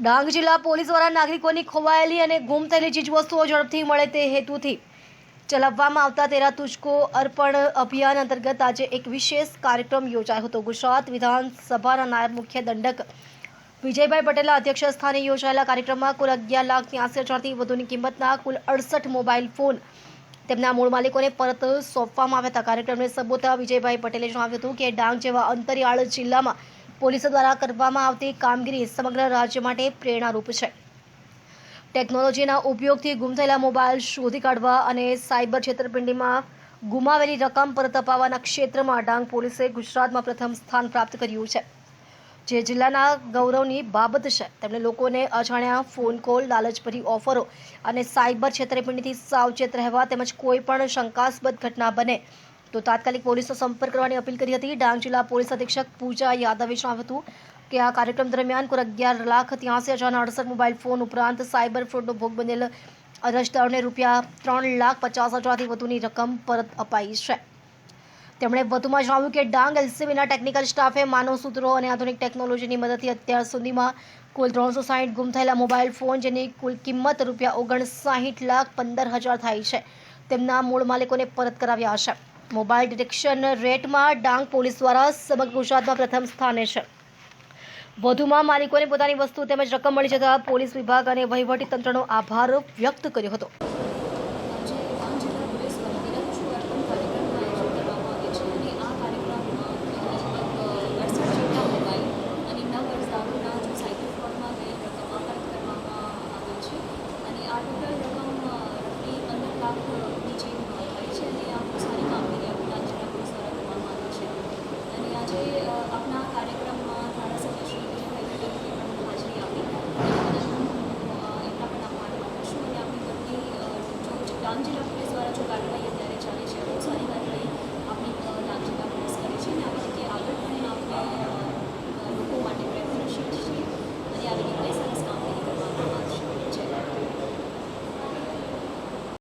ડાંગ જિલ્લા પોલીસ દ્વારા નાગરિકોની ખોવાયેલી અને ગુમ થયેલી ચીજવસ્તુઓ ઝડપથી મળે તે હેતુથી ચલાવવામાં આવતા તેરા તુજકો અર્પણ અભિયાન અંતર્ગત આજે એક વિશેષ કાર્યક્રમ યોજાયો હતો। ગુજરાત વિધાનસભાના નાયબ મુખ્ય દંડક વિજયભાઈ પટેલના અધ્યક્ષ સ્થાને યોજાયેલા કાર્યક્રમમાં કુલ 11,83,000થી વધુની કિંમતના કુલ 68 મોબાઈલ ફોન તેમના મૂળ માલિકોને પરત સોંપવામાં આવ્યા હતા। કાર્યક્રમને સંબોધતા વિજયભાઈ પટેલે જણાવ્યું હતું કે ડાંગ જેવા અંતરિયાળ જિલ્લામાં પોલીસ દ્વારા કરવામાં આવતી કામગીરી સમગ્ર રાજ્ય માટે પ્રેરણારૂપ છે। ટેકનોલોજીના ઉપયોગથી ગુમ થયેલા મોબાઈલ શોધી કાઢવા અને સાયબર છેતરપિંડીમાં ગુમાવેલી રકમ પરત અપાવવાના ક્ષેત્રમાં ડાંગ પોલીસે ગુજરાતમાં પ્રથમ સ્થાન પ્રાપ્ત કર્યું છે, જે જિલ્લાના ગૌરવની બાબત છે। તેમણે લોકોને અજાણ્યા ફોન કોલ, લાલચભરી ઓફરો અને સાયબર છેતરપિંડીથી સાવચેત રહેવા તેમજ કોઈ પણ શંકાસ્પદ ઘટના બને તો તાત્કાલિક પોલીસનો સંપર્ક કરવાની અપીલ કરી હતી। ડાંગ જિલ્લા પોલીસ અધિક્ષક પૂજા યાદવે જણાવ્યું હતું કે આ કાર્યક્રમ દરમિયાન કુલ 11,83,068 મોબાઈલ ફોન ઉપરાંત સાયબર ફ્રોડનો ભોગ બનેલ અરજદારોને રૂપિયા 3,50,000થી વધુની રકમ પરત અપાઈ છે। તેમણે વધુમાં જણાવ્યું કે ડાંગ એલસીબીના ટેકનિકલ સ્ટાફે માનવ સૂત્રો અને આધુનિક ટેકનોલોજીની મદદથી અત્યાર સુધીમાં કુલ 360 ગુમ થયેલા મોબાઈલ ફોન, જેની કુલ કિંમત રૂપિયા 59,15,000 થાય છે, તેમના મૂળ માલિકોને પરત કરાવ્યા છે। મોબાઈલ ડિટેક્શન રેટમાં ડાંગ પોલીસ દ્વારા સમગ્ર ગુજરાતમાં પ્રથમ સ્થાને છે। વધુમાં માલિકોને પોતાની વસ્તુ તેમજ રકમ મળી જતા પોલીસ વિભાગ અને વહીવટી તંત્રનો આભાર વ્યક્ત કર્યો હતો।